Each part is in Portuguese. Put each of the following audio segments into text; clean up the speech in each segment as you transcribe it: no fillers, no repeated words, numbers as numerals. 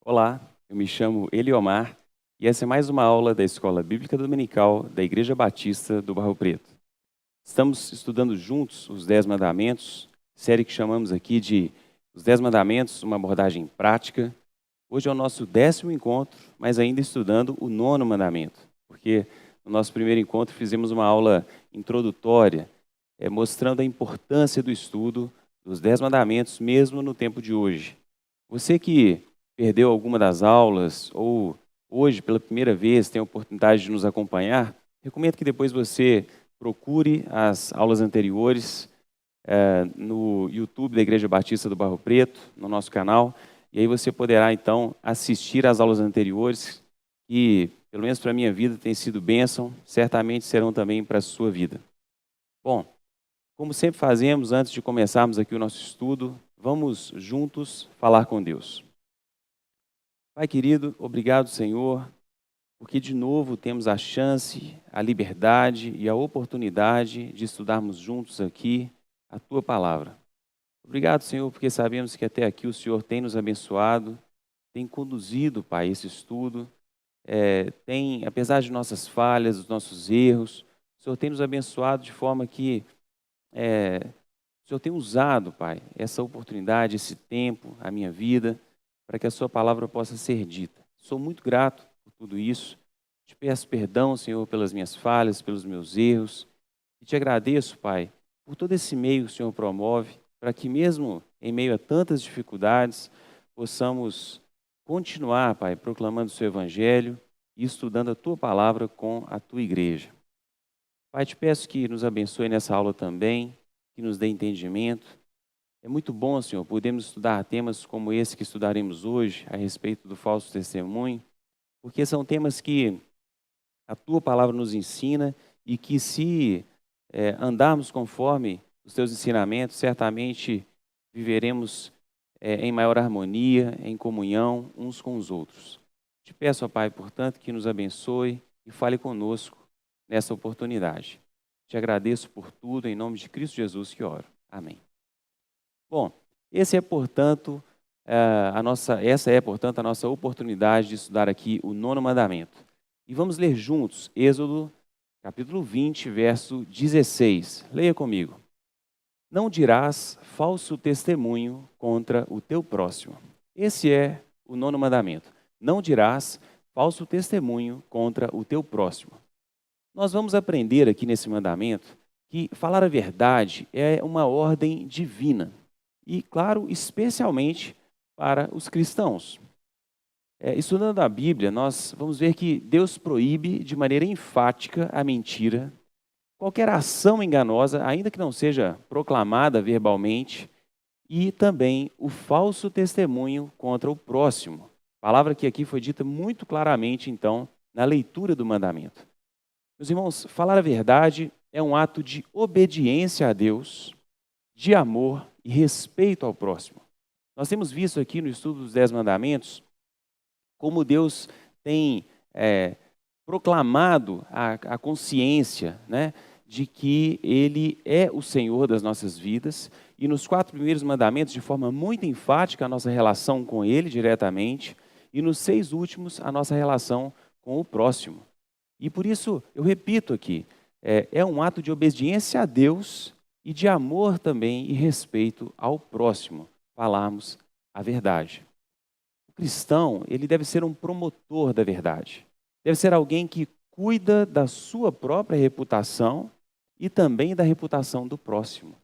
Olá, eu me chamo Eliomar e essa é mais uma aula da Escola Bíblica Dominical da Igreja Batista do Barro Preto. Estamos estudando juntos os 10 Mandamentos, série que chamamos aqui de Os 10 Mandamentos, uma abordagem prática. Hoje é o nosso 10º encontro, mas ainda estudando o 9º mandamento, porque no nosso primeiro encontro fizemos uma aula introdutória, mostrando a importância do estudo dos 10 Mandamentos, mesmo no tempo de hoje. Você que perdeu alguma das aulas ou hoje, pela primeira vez, tem a oportunidade de nos acompanhar, recomendo que depois você procure as aulas anteriores no YouTube da Igreja Batista do Barro Preto, no nosso canal, e aí você poderá, então, assistir às aulas anteriores, que, pelo menos para a minha vida, tem sido bênção, certamente serão também para a sua vida. Bom, como sempre fazemos, antes de começarmos aqui o nosso estudo, vamos juntos falar com Deus. Pai querido, obrigado, Senhor, porque de novo temos a chance, a liberdade e a oportunidade de estudarmos juntos aqui a Tua Palavra. Obrigado, Senhor, porque sabemos que até aqui o Senhor tem nos abençoado, tem conduzido, Pai, esse estudo, apesar de nossas falhas, dos nossos erros, o Senhor tem nos abençoado de forma que o Senhor tem usado, Pai, essa oportunidade, esse tempo, a minha vida, para que a Sua palavra possa ser dita. Sou muito grato por tudo isso. Te peço perdão, Senhor, pelas minhas falhas, pelos meus erros. E te agradeço, Pai, por todo esse meio que o Senhor promove, para que mesmo em meio a tantas dificuldades, possamos continuar, Pai, proclamando o Seu Evangelho e estudando a Tua palavra com a Tua igreja. Pai, te peço que nos abençoe nessa aula também, que nos dê entendimento. É muito bom, Senhor, podermos estudar temas como esse que estudaremos hoje, a respeito do falso testemunho, porque são temas que a Tua palavra nos ensina e que se andarmos conforme os Teus ensinamentos, certamente viveremos em maior harmonia, em comunhão uns com os outros. Te peço, ó Pai, portanto, que nos abençoe e fale conosco nessa oportunidade. Te agradeço por tudo, em nome de Cristo Jesus que oro. Amém. Bom, essa é, portanto, a nossa oportunidade de estudar aqui o 9º mandamento. E vamos ler juntos Êxodo, capítulo 20, verso 16. Leia comigo. Não dirás falso testemunho contra o teu próximo. Esse é o 9º mandamento. Não dirás falso testemunho contra o teu próximo. Nós vamos aprender aqui nesse mandamento que falar a verdade é uma ordem divina. E, claro, especialmente para os cristãos. Estudando a Bíblia, nós vamos ver que Deus proíbe de maneira enfática a mentira, qualquer ação enganosa, ainda que não seja proclamada verbalmente, e também o falso testemunho contra o próximo. Palavra que aqui foi dita muito claramente, então, na leitura do mandamento. Meus irmãos, falar a verdade é um ato de obediência a Deus, de amor e respeito ao próximo. Nós temos visto aqui no estudo dos 10 mandamentos como Deus tem proclamado a consciência, né, de que Ele é o Senhor das nossas vidas, e nos 4 primeiros mandamentos, de forma muito enfática, a nossa relação com Ele diretamente, e nos 6 últimos, a nossa relação com o próximo. E por isso, eu repito aqui, é um ato de obediência a Deus e de amor também e respeito ao próximo, falarmos a verdade. O cristão, ele deve ser um promotor da verdade. Deve ser alguém que cuida da sua própria reputação e também da reputação do próximo.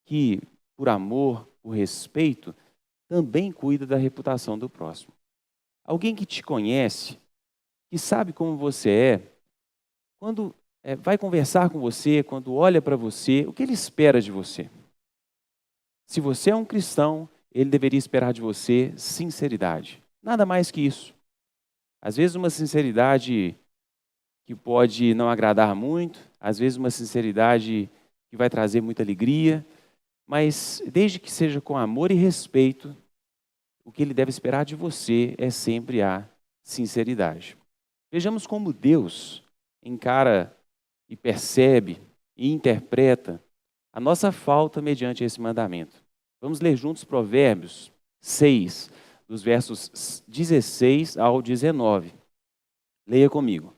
Que, por amor, por respeito, também cuida da reputação do próximo. Alguém que te conhece, que sabe como você quando vai conversar com você, quando olha para você, o que ele espera de você? Se você é um cristão, ele deveria esperar de você sinceridade. Nada mais que isso. Às vezes uma sinceridade que pode não agradar muito, às vezes uma sinceridade que vai trazer muita alegria, mas desde que seja com amor e respeito, o que ele deve esperar de você é sempre a sinceridade. Vejamos como Deus encara e percebe e interpreta a nossa falta mediante esse mandamento. Vamos ler juntos Provérbios 6, dos versos 16 ao 19. Leia comigo.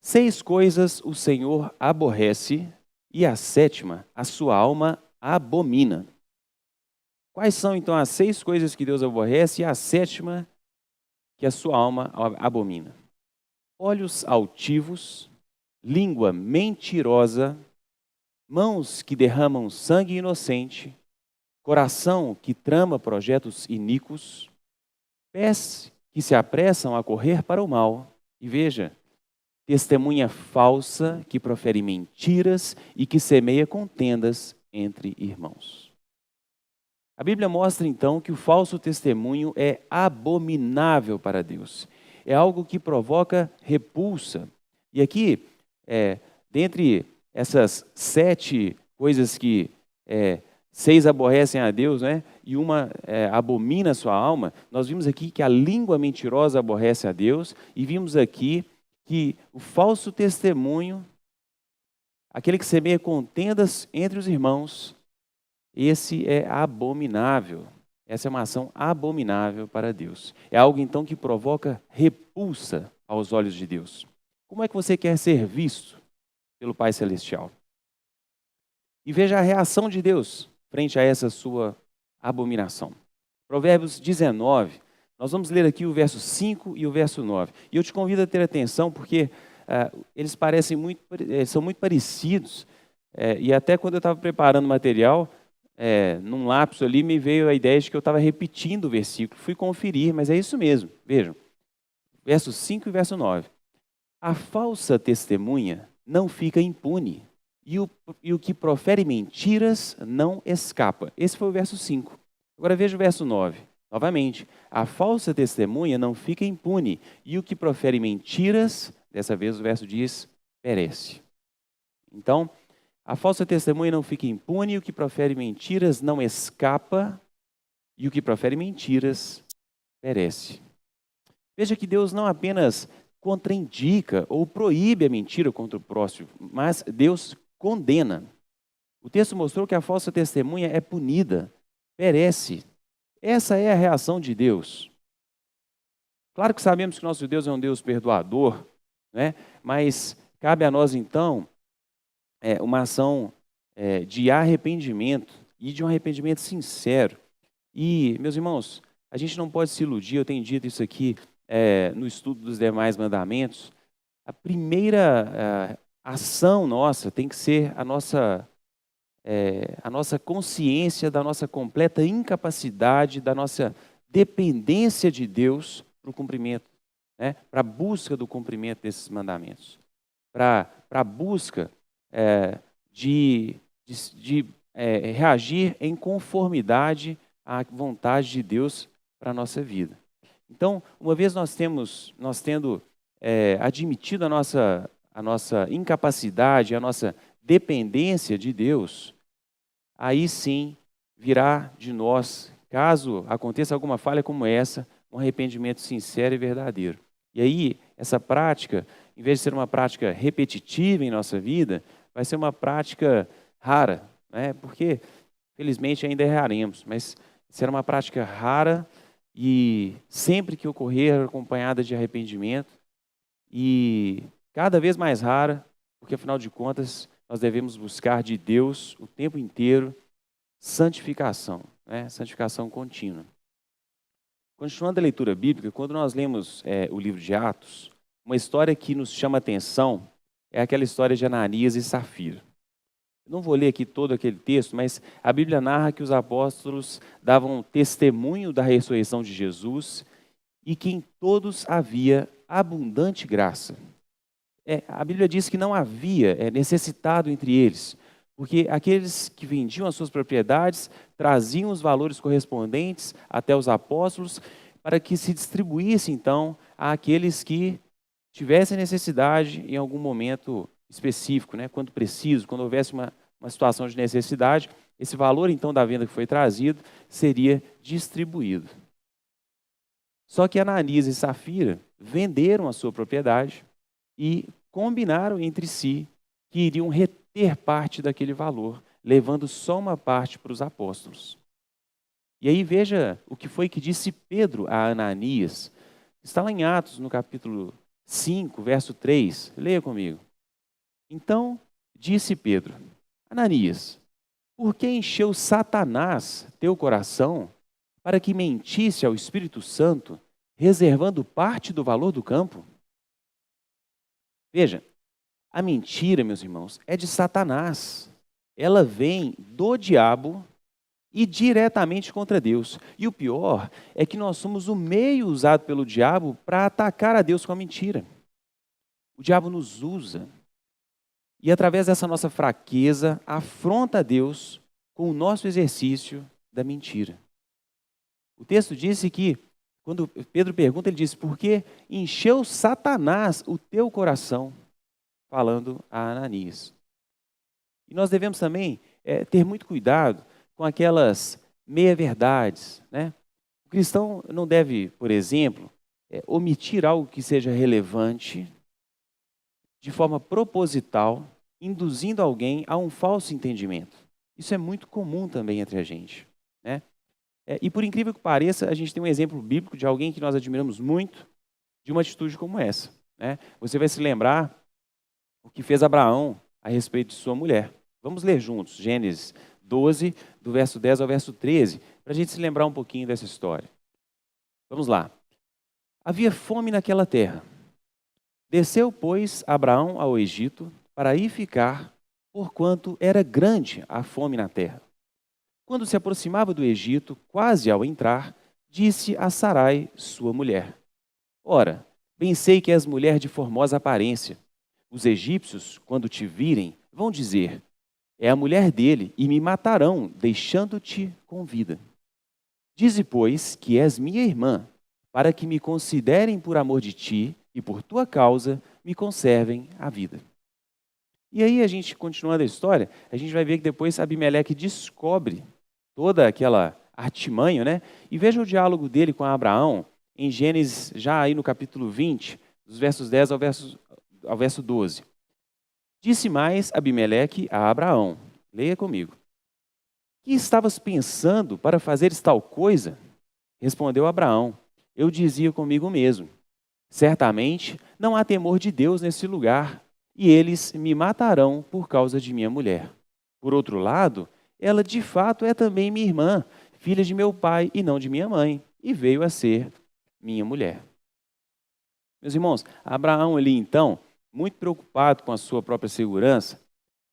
6 coisas o Senhor aborrece, e a sétima, a sua alma abomina. Quais são, então, as 6 coisas que Deus aborrece e a sétima que a sua alma abomina? Olhos altivos, língua mentirosa, mãos que derramam sangue inocente, coração que trama projetos iníquos, pés que se apressam a correr para o mal. E veja, testemunha falsa que profere mentiras e que semeia contendas entre irmãos. A Bíblia mostra então que o falso testemunho é abominável para Deus. É algo que provoca repulsa. E aqui, dentre essas 7 coisas que 6 aborrecem a Deus, né, e uma abomina a sua alma, nós vimos aqui que a língua mentirosa aborrece a Deus, e vimos aqui que o falso testemunho, aquele que semeia contendas entre os irmãos, esse é abominável. Essa é uma ação abominável para Deus. É algo então que provoca repulsa aos olhos de Deus. Como é que você quer ser visto pelo Pai Celestial? E veja a reação de Deus frente a essa sua abominação. Provérbios 19, nós vamos ler aqui o verso 5 e o verso 9. E eu te convido a ter atenção porque eles parecem são muito parecidos. E até quando eu estava preparando o material, num lapso ali me veio a ideia de que eu estava repetindo o versículo. Fui conferir, mas é isso mesmo. Vejam, verso 5 e verso 9. A falsa testemunha não fica impune, e o que profere mentiras não escapa. Esse foi o verso 5. Agora veja o verso 9. Novamente, a falsa testemunha não fica impune, e o que profere mentiras, dessa vez o verso diz, perece. Então, a falsa testemunha não fica impune, e o que profere mentiras não escapa, e o que profere mentiras perece. Veja que Deus não apenas contraindica ou proíbe a mentira contra o próximo, mas Deus condena. O texto mostrou que a falsa testemunha é punida, perece. Essa é a reação de Deus. Claro que sabemos que nosso Deus é um Deus perdoador, né? Mas cabe a nós, então, uma ação de arrependimento e de um arrependimento sincero. E, meus irmãos, a gente não pode se iludir, eu tenho dito isso aqui no estudo dos demais mandamentos. A primeira ação nossa tem que ser a nossa consciência da nossa completa incapacidade, da nossa dependência de Deus para o cumprimento, né? Para a busca do cumprimento desses mandamentos, para a busca de reagir em conformidade à vontade de Deus para a nossa vida. Então, uma vez nós tendo admitido a nossa incapacidade, a nossa dependência de Deus, aí sim virá de nós, caso aconteça alguma falha como essa, um arrependimento sincero e verdadeiro. E aí, essa prática, em vez de ser uma prática repetitiva em nossa vida, vai ser uma prática rara, né? Porque, felizmente, ainda erraremos, mas será uma prática rara e sempre que ocorrer acompanhada de arrependimento e cada vez mais rara, porque, afinal de contas, nós devemos buscar de Deus o tempo inteiro santificação, né? Santificação contínua. Continuando a leitura bíblica, quando nós lemos o livro de Atos, uma história que nos chama a atenção é aquela história de Ananias e Safira. Eu não vou ler aqui todo aquele texto, mas a Bíblia narra que os apóstolos davam testemunho da ressurreição de Jesus e que em todos havia abundante graça. A Bíblia diz que não havia necessitado entre eles, porque aqueles que vendiam as suas propriedades traziam os valores correspondentes até os apóstolos para que se distribuísse então àqueles que tivessem necessidade em algum momento específico, né? Quando preciso, quando houvesse uma situação de necessidade, esse valor então da venda que foi trazido seria distribuído. Só que Ananias e Safira venderam a sua propriedade e combinaram entre si que iriam reter parte daquele valor, levando só uma parte para os apóstolos. E aí veja o que foi que disse Pedro a Ananias. Está lá em Atos, no capítulo 5, verso 3. Leia comigo. Então disse Pedro: Ananias, por que encheu Satanás teu coração para que mentisse ao Espírito Santo, reservando parte do valor do campo? Veja, a mentira, meus irmãos, é de Satanás. Ela vem do diabo e diretamente contra Deus. E o pior é que nós somos o meio usado pelo diabo para atacar a Deus com a mentira. O diabo nos usa e, através dessa nossa fraqueza, afronta a Deus com o nosso exercício da mentira. O texto disse que, quando Pedro pergunta, ele diz: por que encheu Satanás o teu coração? Falando a Ananias. E nós devemos também ter muito cuidado com aquelas meia-verdades, né? O cristão não deve, por exemplo, omitir algo que seja relevante de forma proposital, induzindo alguém a um falso entendimento. Isso é muito comum também entre a gente, né? E por incrível que pareça, a gente tem um exemplo bíblico de alguém que nós admiramos muito, de uma atitude como essa, né? Você vai se lembrar o que fez Abraão a respeito de sua mulher. Vamos ler juntos, Gênesis 12, do verso 10 ao verso 13, para a gente se lembrar um pouquinho dessa história. Vamos lá. Havia fome naquela terra. Desceu, pois, Abraão ao Egito para aí ficar, porquanto era grande a fome na terra. Quando se aproximava do Egito, quase ao entrar, disse a Sarai, sua mulher: Ora, bem sei que és mulher de formosa aparência. Os egípcios, quando te virem, vão dizer: é a mulher dele, e me matarão, deixando-te com vida. Dize, pois, que és minha irmã, para que me considerem por amor de ti, e por tua causa me conservem a vida. E aí, a gente, continuando a história, a gente vai ver que depois Abimeleque descobre toda aquela artimanha, né? E veja o diálogo dele com Abraão, em Gênesis, já aí no capítulo 20, dos versos 10 ao verso 12. Disse mais Abimeleque a Abraão, leia comigo: que estavas pensando para fazeres tal coisa? Respondeu Abraão: eu dizia comigo mesmo: certamente não há temor de Deus nesse lugar, e eles me matarão por causa de minha mulher. Por outro lado, ela de fato é também minha irmã, filha de meu pai e não de minha mãe, e veio a ser minha mulher. Meus irmãos, Abraão ali então, muito preocupado com a sua própria segurança,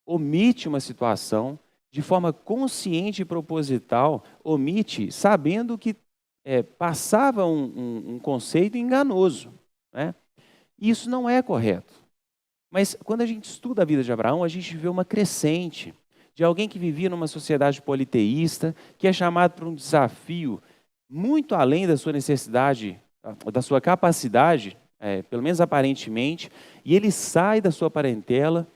omite uma situação de forma consciente e proposital, omite sabendo que passava um conceito enganoso, né? Isso não é correto. Mas quando a gente estuda a vida de Abraão, a gente vê uma crescente de alguém que vivia numa sociedade politeísta, que é chamado para um desafio muito além da sua necessidade, da sua capacidade, pelo menos aparentemente, e ele sai da sua parentela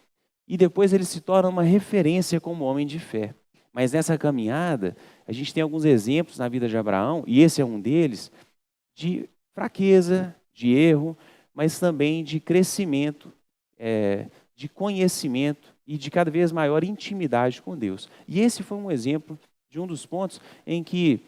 e depois ele se torna uma referência como homem de fé. Mas nessa caminhada, a gente tem alguns exemplos na vida de Abraão, e esse é um deles, de fraqueza, de erro, mas também de crescimento, de conhecimento e de cada vez maior intimidade com Deus. E esse foi um exemplo de um dos pontos em que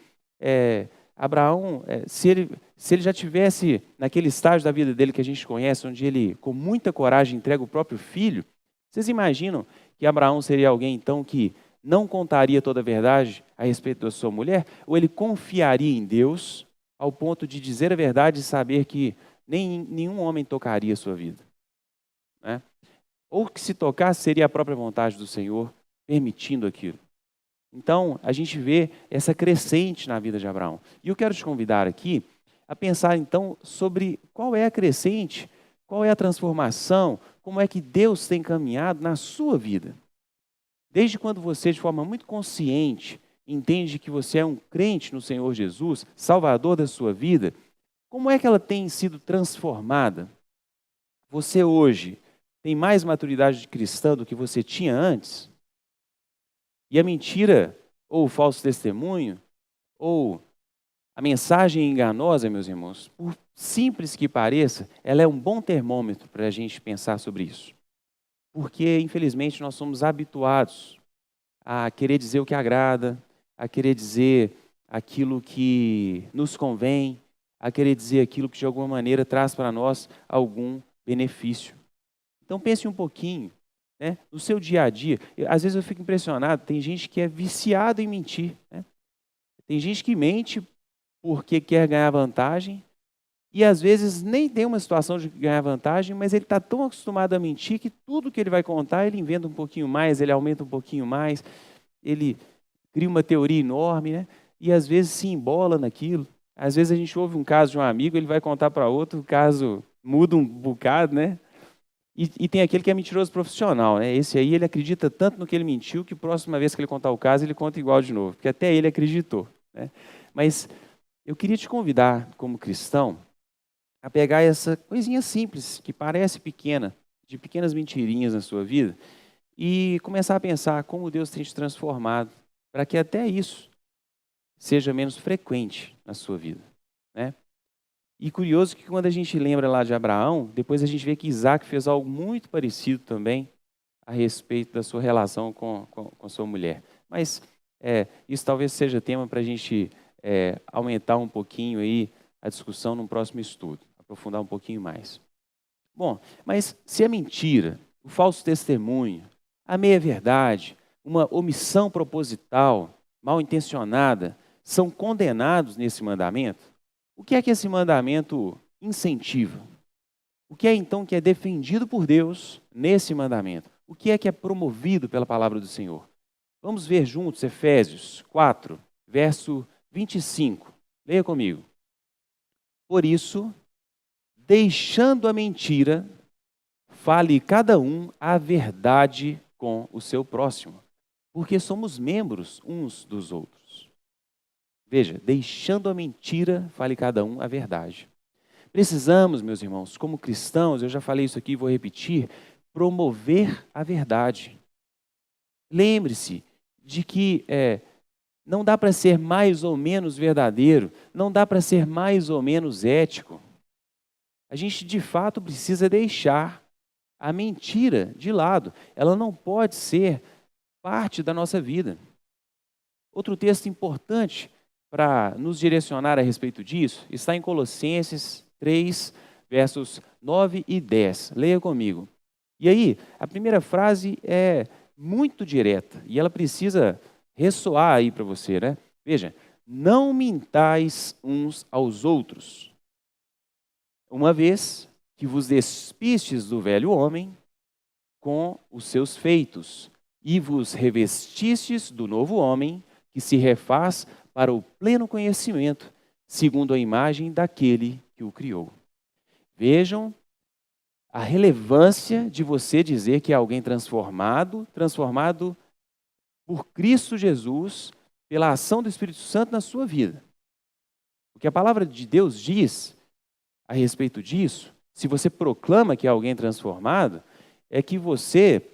Abraão, se ele já tivesse naquele estágio da vida dele que a gente conhece, onde ele com muita coragem entrega o próprio filho, vocês imaginam que Abraão seria alguém então que não contaria toda a verdade a respeito da sua mulher? Ou ele confiaria em Deus ao ponto de dizer a verdade e saber que nenhum homem tocaria a sua vida, né? Ou que se tocasse seria a própria vontade do Senhor permitindo aquilo. Então, a gente vê essa crescente na vida de Abraão. E eu quero te convidar aqui a pensar então sobre qual é a crescente, qual é a transformação, como é que Deus tem caminhado na sua vida. Desde quando você, de forma muito consciente, entende que você é um crente no Senhor Jesus, Salvador da sua vida, como é que ela tem sido transformada? Você hoje tem mais maturidade de cristã do que você tinha antes? E a mentira, ou o falso testemunho, ou a mensagem enganosa, meus irmãos, por simples que pareça, ela é um bom termômetro para a gente pensar sobre isso. Porque, infelizmente, nós somos habituados a querer dizer o que agrada, a querer dizer aquilo que nos convém, a querer dizer aquilo que de alguma maneira traz para nós algum benefício. Então pense um pouquinho, né, no seu dia a dia. Às vezes eu fico impressionado, tem gente que é viciado em mentir, né? Tem gente que mente porque quer ganhar vantagem e às vezes nem tem uma situação de ganhar vantagem, mas ele está tão acostumado a mentir que tudo que ele vai contar, ele inventa um pouquinho mais, ele aumenta um pouquinho mais, ele cria uma teoria enorme, né? E às vezes se embola naquilo. Às vezes a gente ouve um caso de um amigo, ele vai contar para outro, o caso muda um bocado, né? E tem aquele que é mentiroso profissional, né? Esse aí, ele acredita tanto no que ele mentiu que a próxima vez que ele contar o caso, ele conta igual de novo, porque até ele acreditou, né? Mas eu queria te convidar, como cristão, a pegar essa coisinha simples, que parece pequena, de pequenas mentirinhas na sua vida, e começar a pensar como Deus tem te transformado, para que até isso seja menos frequente na sua vida, né? E curioso que quando a gente lembra lá de Abraão, depois a gente vê que Isaac fez algo muito parecido também a respeito da sua relação com sua mulher. Mas isso talvez seja tema para a gente aumentar um pouquinho aí a discussão num próximo estudo, aprofundar um pouquinho mais. Bom, mas se a mentira, o falso testemunho, a meia-verdade, uma omissão proposital, mal intencionada, são condenados nesse mandamento, o que é que esse mandamento incentiva? O que é então que é defendido por Deus nesse mandamento? O que é promovido pela palavra do Senhor? Vamos ver juntos Efésios 4, verso 25. Leia comigo. Por isso, deixando a mentira, fale cada um a verdade com o seu próximo, porque somos membros uns dos outros. Veja, deixando a mentira, fale cada um a verdade. Precisamos, meus irmãos, como cristãos, eu já falei isso aqui e vou repetir, promover a verdade. Lembre-se de que não dá para ser mais ou menos verdadeiro, não dá para ser mais ou menos ético. A gente, de fato, precisa deixar a mentira de lado. Ela não pode ser parte da nossa vida. Outro texto importante para nos direcionar a respeito disso está em Colossenses 3, versos 9 e 10. Leia comigo. E aí, a primeira frase é muito direta e ela precisa ressoar aí para você, né? Veja, não mintais uns aos outros, uma vez que vos despistes do velho homem com os seus feitos e vos revestistes do novo homem que se refaz para o pleno conhecimento, segundo a imagem daquele que o criou. Vejam a relevância de você dizer que é alguém transformado por Cristo Jesus, pela ação do Espírito Santo na sua vida. O que a palavra de Deus diz a respeito disso, se você proclama que é alguém transformado, é que você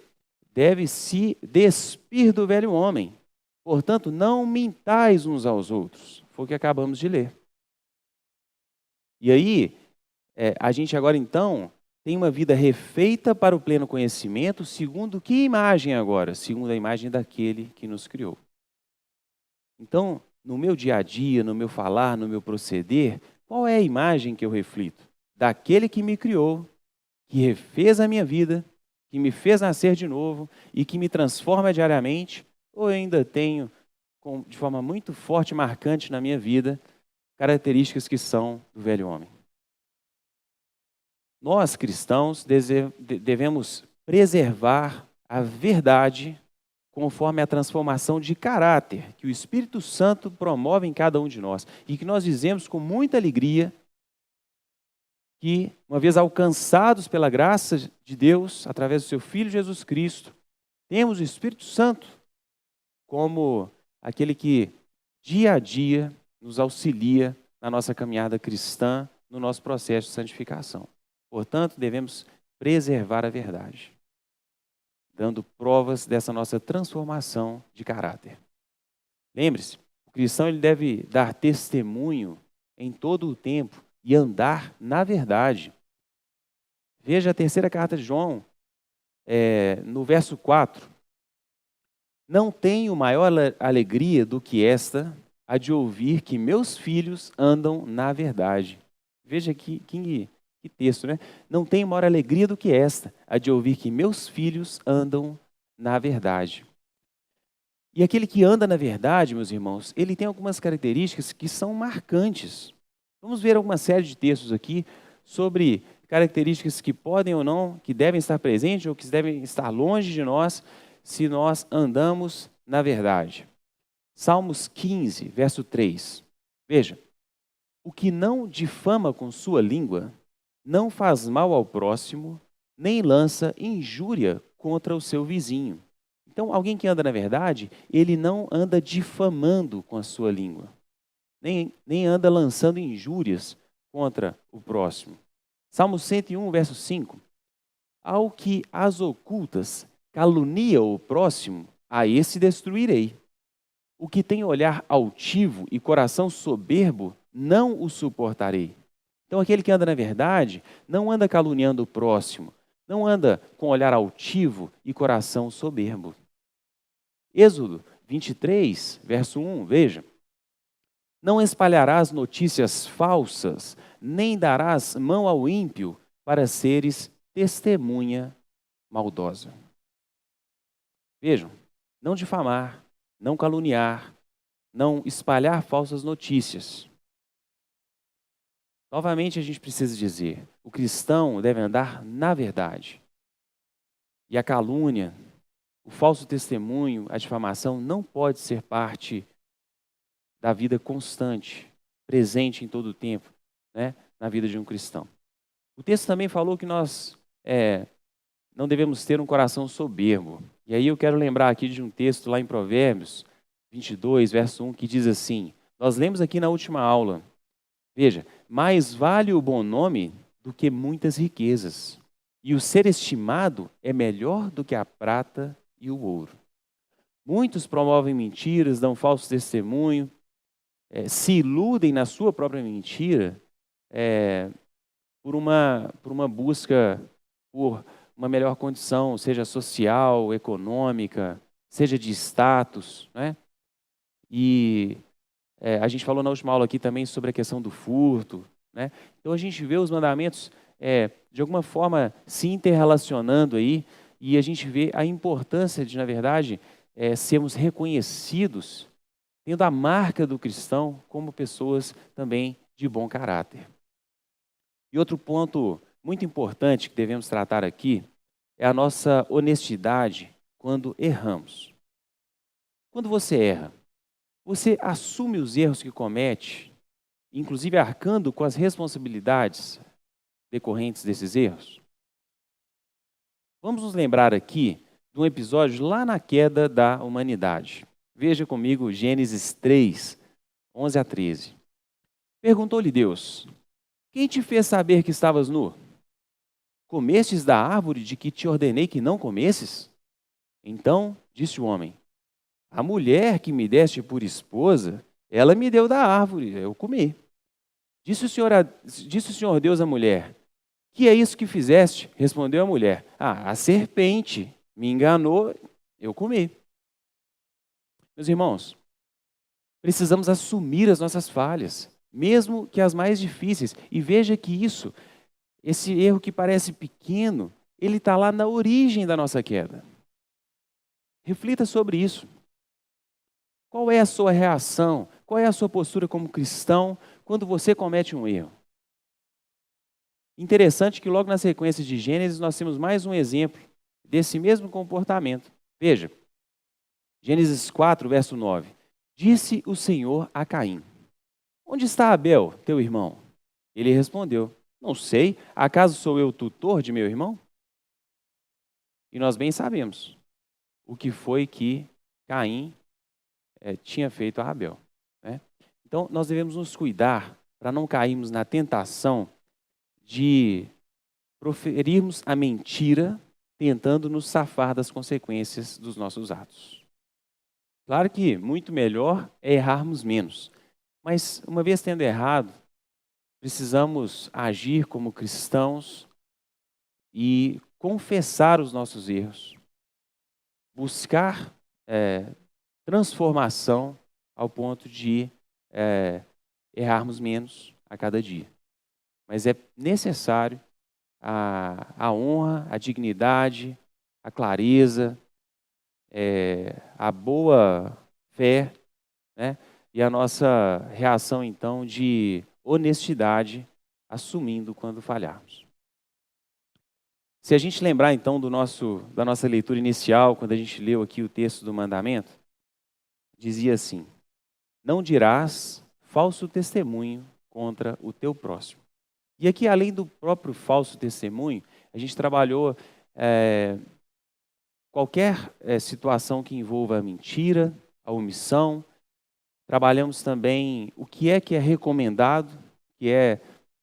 deve se despir do velho homem. Portanto, não mintais uns aos outros. Foi o que acabamos de ler. E aí, a gente agora então tem uma vida refeita para o pleno conhecimento, segundo que imagem agora? Segundo a imagem daquele que nos criou. Então, no meu dia a dia, no meu falar, no meu proceder, qual é a imagem que eu reflito? Daquele que me criou, que refez a minha vida, que me fez nascer de novo e que me transforma diariamente, ou eu ainda tenho, de forma muito forte e marcante na minha vida, características que são do velho homem? Nós, cristãos, devemos preservar a verdade conforme a transformação de caráter que o Espírito Santo promove em cada um de nós e que nós dizemos com muita alegria que, uma vez alcançados pela graça de Deus, através do seu Filho Jesus Cristo, temos o Espírito Santo como aquele que, dia a dia, nos auxilia na nossa caminhada cristã, no nosso processo de santificação. Portanto, devemos preservar a verdade, dando provas dessa nossa transformação de caráter. Lembre-se, o cristão ele deve dar testemunho em todo o tempo e andar na verdade. Veja a terceira carta de João, no verso 4. Não tenho maior alegria do que esta, há de ouvir que meus filhos andam na verdade. Veja que texto, né? Não tem maior alegria do que esta, há de ouvir que meus filhos andam na verdade. E aquele que anda na verdade, meus irmãos, ele tem algumas características que são marcantes. Vamos ver alguma série de textos aqui sobre características que podem ou não, que devem estar presentes ou que devem estar longe de nós, se nós andamos na verdade. Salmos 15, verso 3. Veja, o que não difama com sua língua, não faz mal ao próximo, nem lança injúria contra o seu vizinho. Então, alguém que anda na verdade, ele não anda difamando com a sua língua, nem anda lançando injúrias contra o próximo. Salmo 101, verso 5. Ao que as ocultas calunia o próximo, a esse destruirei. O que tem olhar altivo e coração soberbo, não o suportarei. Então, aquele que anda na verdade, não anda caluniando o próximo, não anda com olhar altivo e coração soberbo. Êxodo 23, verso 1, veja. Não espalharás notícias falsas, nem darás mão ao ímpio para seres testemunha maldosa. Vejam, não difamar, não caluniar, não espalhar falsas notícias. Novamente a gente precisa dizer, o cristão deve andar na verdade. E a calúnia, o falso testemunho, a difamação não pode ser parte da vida constante, presente em todo o tempo, né, na vida de um cristão. O texto também falou que nós não devemos ter um coração soberbo. E aí eu quero lembrar aqui de um texto lá em Provérbios 22, verso 1, que diz assim, nós lemos aqui na última aula, veja, mais vale o bom nome do que muitas riquezas, e o ser estimado é melhor do que a prata e o ouro. Muitos promovem mentiras, dão falso testemunho, se iludem na sua própria mentira por uma busca por uma melhor condição, seja social, econômica, seja de status, né? E a gente falou na última aula aqui também sobre a questão do furto, né? Então a gente vê os mandamentos de alguma forma se interrelacionando aí e a gente vê a importância de, na verdade, sermos reconhecidos, tendo a marca do cristão como pessoas também de bom caráter. E outro ponto muito importante que devemos tratar aqui é a nossa honestidade quando erramos. Quando você erra, você assume os erros que comete, inclusive arcando com as responsabilidades decorrentes desses erros? Vamos nos lembrar aqui de um episódio lá na queda da humanidade. Veja comigo Gênesis 3, 11 a 13. Perguntou-lhe Deus, quem te fez saber que estavas nu? Comestes da árvore de que te ordenei que não comesses? Então disse o homem, a mulher que me deste por esposa, ela me deu da árvore, eu comi. Disse o Senhor Deus à mulher, que é isso que fizeste? Respondeu a mulher, a serpente me enganou, eu comi. Meus irmãos, precisamos assumir as nossas falhas, mesmo que as mais difíceis. E veja que esse erro que parece pequeno, ele está lá na origem da nossa queda. Reflita sobre isso. Qual é a sua reação? Qual é a sua postura como cristão quando você comete um erro? Interessante que logo na sequência de Gênesis nós temos mais um exemplo desse mesmo comportamento. Veja, Gênesis 4, verso 9. Disse o Senhor a Caim, onde está Abel, teu irmão? Ele respondeu, não sei, acaso sou eu tutor de meu irmão? E nós bem sabemos o que foi que Caim tinha feito a Abel, né? Então, nós devemos nos cuidar para não cairmos na tentação de proferirmos a mentira, tentando nos safar das consequências dos nossos atos. Claro que muito melhor é errarmos menos, mas uma vez tendo errado, precisamos agir como cristãos e confessar os nossos erros, buscar transformação ao ponto de errarmos menos a cada dia. Mas é necessário a honra, a dignidade, a clareza, a boa fé, né? E a nossa reação, então, de honestidade, assumindo quando falharmos. Se a gente lembrar, então, da nossa leitura inicial, quando a gente leu aqui o texto do mandamento, dizia assim: não dirás falso testemunho contra o teu próximo. E aqui, além do próprio falso testemunho, a gente trabalhou qualquer situação que envolva a mentira, a omissão. Trabalhamos também o que é recomendado, que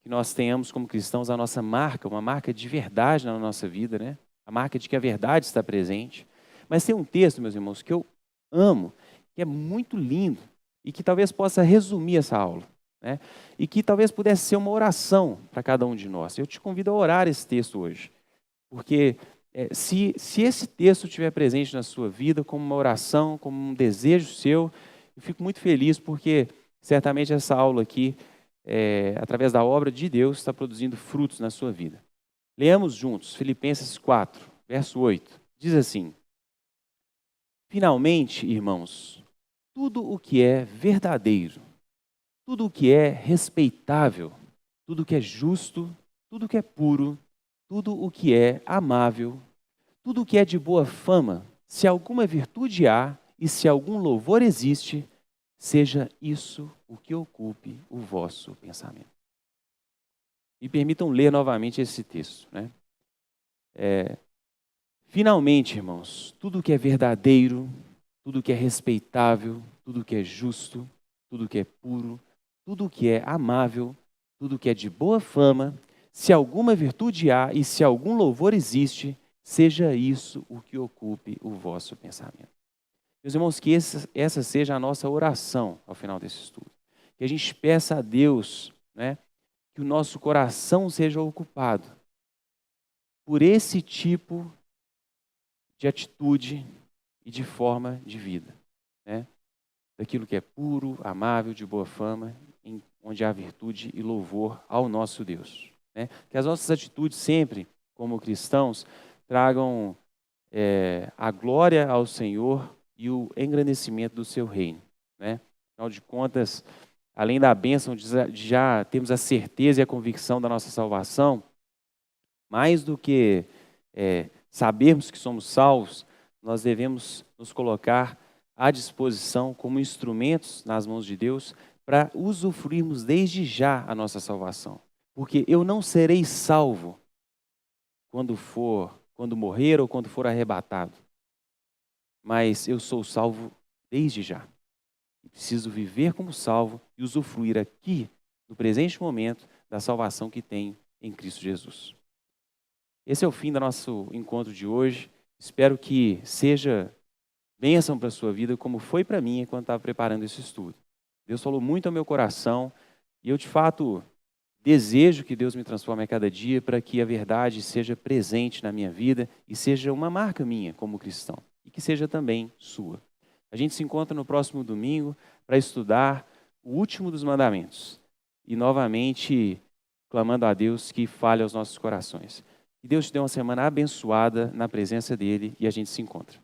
nós tenhamos como cristãos a nossa marca, uma marca de verdade na nossa vida, né? A marca de que a verdade está presente. Mas tem um texto, meus irmãos, que eu amo, que é muito lindo e que talvez possa resumir essa aula, né? E que talvez pudesse ser uma oração para cada um de nós. Eu te convido a orar esse texto hoje, porque se esse texto estiver presente na sua vida como uma oração, como um desejo seu, eu fico muito feliz porque certamente essa aula aqui, através da obra de Deus, está produzindo frutos na sua vida. Leamos juntos Filipenses 4, verso 8. Diz assim: finalmente, irmãos, tudo o que é verdadeiro, tudo o que é respeitável, tudo o que é justo, tudo o que é puro, tudo o que é amável, tudo o que é de boa fama, se alguma virtude há e se algum louvor existe, seja isso o que ocupe o vosso pensamento. Me permitam ler novamente esse texto, né? Finalmente, irmãos, tudo que é verdadeiro, tudo que é respeitável, tudo que é justo, tudo que é puro, tudo que é amável, tudo que é de boa fama, se alguma virtude há e se algum louvor existe, seja isso o que ocupe o vosso pensamento. Meus irmãos, que essa seja a nossa oração ao final desse estudo. Que a gente peça a Deus, né, que o nosso coração seja ocupado por esse tipo de atitude e de forma de vida, né? Daquilo que é puro, amável, de boa fama, onde há virtude e louvor ao nosso Deus, né? Que as nossas atitudes sempre, como cristãos, tragam a glória ao Senhor e o engrandecimento do seu reino, né? Afinal de contas, além da bênção de já termos a certeza e a convicção da nossa salvação, mais do que sabermos que somos salvos, nós devemos nos colocar à disposição como instrumentos nas mãos de Deus para usufruirmos desde já a nossa salvação. Porque eu não serei salvo quando morrer ou quando for arrebatado. Mas eu sou salvo desde já. Preciso viver como salvo e usufruir aqui, no presente momento, da salvação que tenho em Cristo Jesus. Esse é o fim do nosso encontro de hoje. Espero que seja bênção para a sua vida, como foi para mim enquanto estava preparando esse estudo. Deus falou muito ao meu coração e eu, de fato, desejo que Deus me transforme a cada dia para que a verdade seja presente na minha vida e seja uma marca minha como cristão e que seja também sua. A gente se encontra no próximo domingo para estudar o último dos mandamentos e novamente clamando a Deus que fale aos nossos corações. Que Deus te dê uma semana abençoada na presença dEle e a gente se encontra.